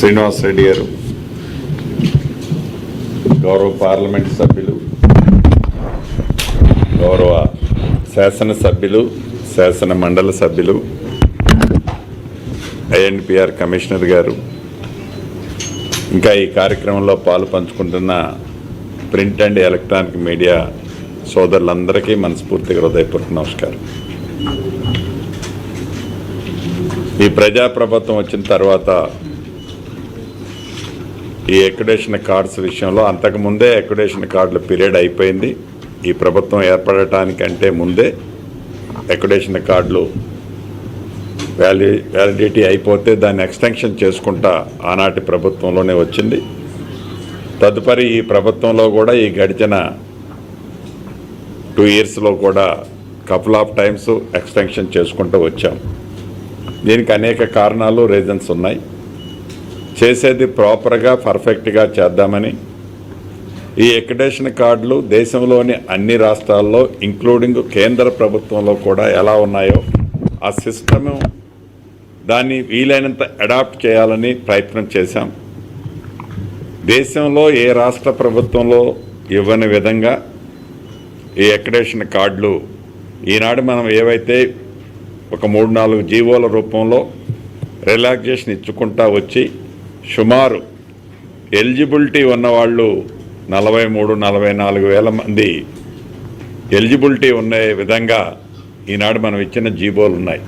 శ్రీనివాస్ రెడ్డి గారు, గౌరవ పార్లమెంట్ సభ్యులు, గౌరవ శాసనసభ్యులు, శాసన మండలి సభ్యులు, ఐఎన్పిఆర్ కమిషనర్ గారు, ఇంకా ఈ కార్యక్రమంలో పాలు పంచుకుంటున్న ప్రింట్ అండ్ ఎలక్ట్రానిక్ మీడియా సోదరులందరికీ మనస్ఫూర్తిగా హృదయపూర్వక నమస్కారం. ఈ ప్రజాప్రభుత్వం వచ్చిన తర్వాత ఈ ఎక్యుడేషన్ కార్డ్స్ విషయంలో అంతకుముందే ఎక్యుడేషన్ కార్డుల పీరియడ్ అయిపోయింది. ఈ ప్రభుత్వం ఏర్పడటానికంటే ముందే ఎక్యుడేషన్ కార్డులు వ్యాలిడిటీ అయిపోతే దాన్ని ఎక్స్టెన్షన్ చేసుకుంటా ఆనాటి ప్రభుత్వంలోనే వచ్చింది. తదుపరి ఈ ప్రభుత్వంలో కూడా ఈ గడిచిన 2 yearsలో కూడా కపుల్ ఆఫ్ టైమ్స్ ఎక్స్టెన్షన్ చేసుకుంటూ వచ్చాం. దీనికి అనేక కారణాలు, రీజన్స్ ఉన్నాయి. చేసేది ప్రాపర్గా, పర్ఫెక్ట్గా చేద్దామని ఈ ఎక్యుడేషన్ కార్డులు దేశంలోని అన్ని రాష్ట్రాల్లో ఇంక్లూడింగ్ కేంద్ర ప్రభుత్వంలో కూడా ఎలా ఉన్నాయో ఆ సిస్టము దాన్ని వీలైనంత అడాప్ట్ చేయాలని ప్రయత్నం చేశాం. దేశంలో ఏ రాష్ట్ర ప్రభుత్వంలో ఇవ్వని విధంగా ఈ ఎక్యుడేషన్ కార్డులు ఈనాడు మనం ఏవైతే ఒక 3-4 జీవోల రూపంలో రిలాక్సేషన్ ఇచ్చుకుంటా వచ్చి సుమారు ఎలిజిబిలిటీ ఉన్నవాళ్ళు 43-44 వేల మంది ఎలిజిబిలిటీ ఉన్న విధంగా ఈనాడు మనం ఇచ్చిన జీవోలు ఉన్నాయి.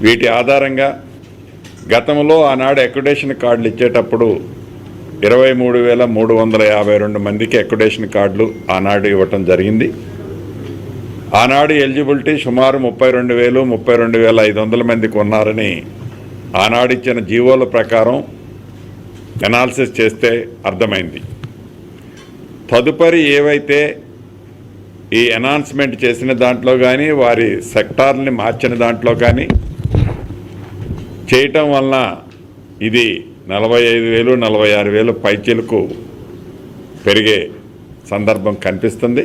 వీటి ఆధారంగా గతంలో ఆనాడు ఎక్యుడేషన్ కార్డులు ఇచ్చేటప్పుడు 23,352 మందికి ఎక్యుడేషన్ కార్డులు ఆనాడు ఇవ్వటం జరిగింది. ఆనాడు ఎలిజిబిలిటీ సుమారు 32,500 మందికి ఉన్నారని ఆనాడు ఇచ్చిన జీవోల ప్రకారం ఎనాలిసిస్ చేస్తే అర్థమైంది. తదుపరి ఏవైతే ఈ ఎనాన్స్మెంట్ చేసిన దాంట్లో కానీ వారి సెక్టార్ని మార్చిన దాంట్లో కానీ చేయటం వలన ఇది 45,000-46,000 పైచీలకు పెరిగే సందర్భం కనిపిస్తుంది.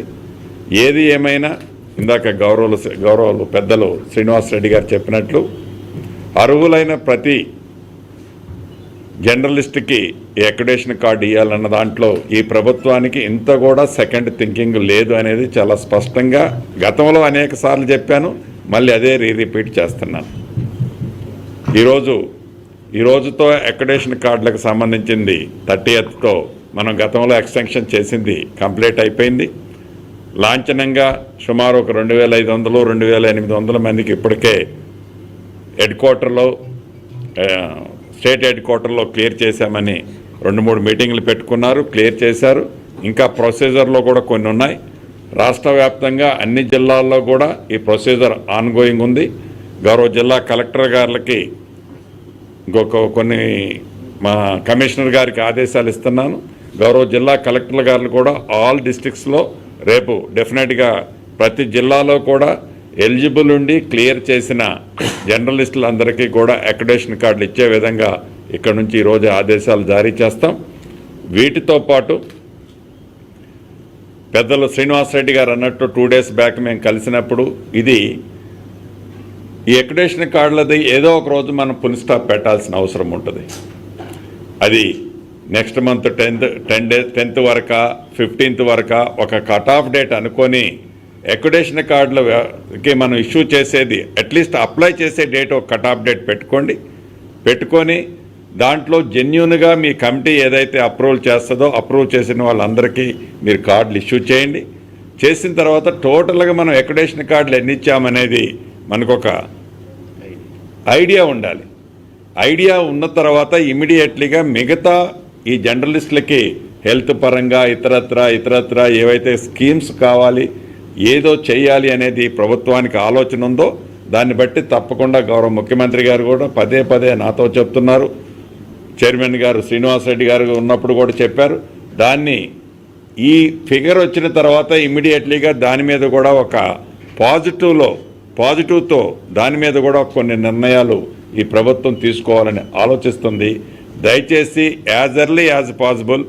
ఏది ఏమైనా ఇందాక గౌరవులు పెద్దలు శ్రీనివాస్ రెడ్డి గారు చెప్పినట్లు అర్హులైన ప్రతి జర్నలిస్ట్కి ఈ ఎక్యుడేషన్ కార్డు ఇవ్వాలన్న దాంట్లో ఈ ప్రభుత్వానికి ఇంత కూడా సెకండ్ థింకింగ్ లేదు అనేది చాలా స్పష్టంగా గతంలో అనేక సార్లు చెప్పాను, మళ్ళీ అదే రిపీట్ చేస్తున్నాను. ఈరోజుతో ఎక్యుడేషన్ కార్డులకు సంబంధించింది 30th మనం గతంలో ఎక్స్టెన్షన్ చేసింది కంప్లీట్ అయిపోయింది. లాంఛనంగా సుమారు ఒక 2,500-2,800 మందికి ఇప్పటికే స్టేట్ హెడ్ క్వార్టర్లో క్లియర్ చేశామని 2-3 మీటింగ్లు పెట్టుకున్నారు, క్లియర్ చేశారు. ఇంకా ప్రొసీజర్లో కూడా కొన్ని ఉన్నాయి. రాష్ట్ర వ్యాప్తంగా అన్ని జిల్లాల్లో కూడా ఈ ప్రొసీజర్ ఆన్గోయింగ్ ఉంది. గౌరవ జిల్లా కలెక్టర్ గారికి కొన్ని మా కమిషనర్ గారికి ఆదేశాలు ఇస్తున్నాను. గౌరవ జిల్లా కలెక్టర్ గారు కూడా ఆల్ డిస్ట్రిక్ట్స్లో రేపు డెఫినెట్గా ప్రతి జిల్లాలో కూడా ఎలిజిబుల్ ఉండి క్లియర్ చేసిన జర్నలిస్టులందరికీ కూడా ఎక్యుడేషన్ కార్డులు ఇచ్చే విధంగా ఇక్కడ నుంచి ఈరోజు ఆదేశాలు జారీ చేస్తాం. వీటితో పాటు పెద్దలు శ్రీనివాస్ రెడ్డి గారు అన్నట్టు 2 days బ్యాక్ మేము కలిసినప్పుడు ఇది ఈ ఎక్యుడేషన్ కార్డులది ఏదో ఒక రోజు మనం ఫుల్ స్టాప్ పెట్టాల్సిన అవసరం ఉంటుంది. అది నెక్స్ట్ మంత్ 10th వరకు 15th వరకు ఒక కట్ ఆఫ్ డేట్ అనుకొని ఎక్యుడేషన్ కార్డులకి మనం ఇష్యూ చేసేది అట్లీస్ట్ అప్లై చేసే డేట్ ఒక కట్ ఆఫ్ డేట్ పెట్టుకొని దాంట్లో జెన్యూన్గా మీ కమిటీ ఏదైతే అప్రూవల్ చేస్తుందో అప్రూవ్ చేసిన వాళ్ళందరికీ మీరు కార్డులు ఇష్యూ చేయండి. చేసిన తర్వాత టోటల్గా మనం ఎక్యుడేషన్ కార్డులు ఎన్ని ఇచ్చామనేది మనకొక ఐడియా ఉండాలి. ఐడియా ఉన్న తర్వాత ఇమీడియట్లీగా మిగతా ఈ జర్నలిస్టులకి హెల్త్ పరంగా ఇతరత్ర ఏవైతే స్కీమ్స్ కావాలి, ఏదో చేయాలి అనేది ప్రభుత్వానికి ఆలోచన ఉందో దాన్ని బట్టి తప్పకుండా గౌరవ ముఖ్యమంత్రి గారు కూడా పదే నాతో చెప్తున్నారు. చైర్మన్ గారు శ్రీనివాస్ రెడ్డి గారు ఉన్నప్పుడు కూడా చెప్పారు. దాన్ని ఈ ఫిగర్ వచ్చిన తర్వాత ఇమ్మీడియట్లీగా దాని మీద కూడా ఒక పాజిటివ్తో దాని మీద కూడా కొన్ని నిర్ణయాలు ఈ ప్రభుత్వం తీసుకోవాలని ఆలోచిస్తుంది. దయచేసి యాజ్ ఎర్లీ యాజ్ పాసిబుల్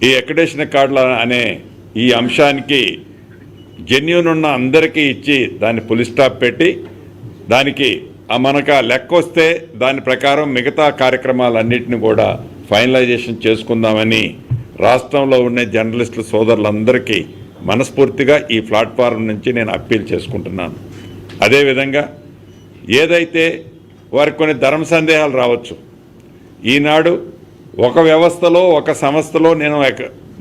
ఈ ఎక్యుడేషన్ కార్డుల అనే ఈ అంశానికి జెన్యూన్ ఉన్న అందరికీ ఇచ్చి దాన్ని ఫుల్ స్టాప్ పెట్టి దానికి మనకు ఆ లెక్క వస్తే దాని ప్రకారం మిగతా కార్యక్రమాలన్నింటినీ కూడా ఫైనలైజేషన్ చేసుకుందామని రాష్ట్రంలో ఉండే జర్నలిస్టుల సోదరులందరికీ మనస్ఫూర్తిగా ఈ ప్లాట్ఫారం నుంచి నేను అప్పీల్ చేసుకుంటున్నాను. అదేవిధంగా ఏదైతే వారికి కొన్ని ధర్మ సందేహాలు రావచ్చు, ఈనాడు ఒక వ్యవస్థలో ఒక సంస్థలో నేను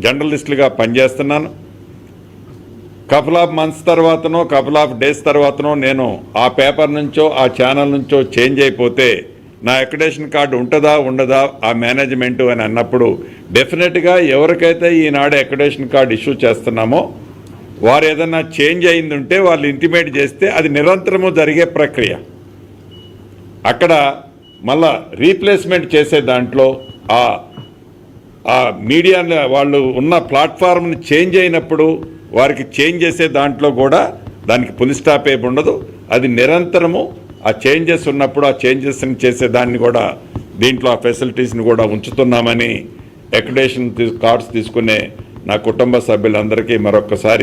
జర్నలిస్టులుగా పనిచేస్తున్నాను. కపుల్ ఆఫ్ మంత్స్ తర్వాతనో కపుల్ ఆఫ్ డేస్ తర్వాతనో నేను ఆ పేపర్ నుంచో ఆ ఛానల్ నుంచో చేంజ్ అయిపోతే నా అక్రిడిటేషన్ కార్డు ఉంటుందా ఉండదా ఆ మేనేజ్మెంటు అని అన్నప్పుడు డెఫినెట్గా ఎవరికైతే ఈనాడు అక్రిడిటేషన్ కార్డు ఇష్యూ చేస్తున్నామో వారు ఏదన్నా చేంజ్ అయింది ఉంటే వాళ్ళు ఇంటిమేట్ చేస్తే అది నిరంతరము జరిగే ప్రక్రియ. అక్కడ మళ్ళా రీప్లేస్మెంట్ చేసే దాంట్లో ఆ మీడియా వాళ్ళు ఉన్న ప్లాట్ఫామ్ని చేంజ్ అయినప్పుడు వారికి చేంజ్ చేసే దాంట్లో కూడా దానికి పులి స్టాప్ ఏమి ఉండదు. అది నిరంతరము ఆ చేంజెస్ ఉన్నప్పుడు ఆ చేంజెస్ని చేసే దాన్ని కూడా దీంట్లో ఆ ఫెసిలిటీస్ని కూడా ఉంచుతున్నామని అక్రిడిటేషన్ కార్డ్స్ తీసుకునే నా కుటుంబ సభ్యులందరికీ మరొక్కసారి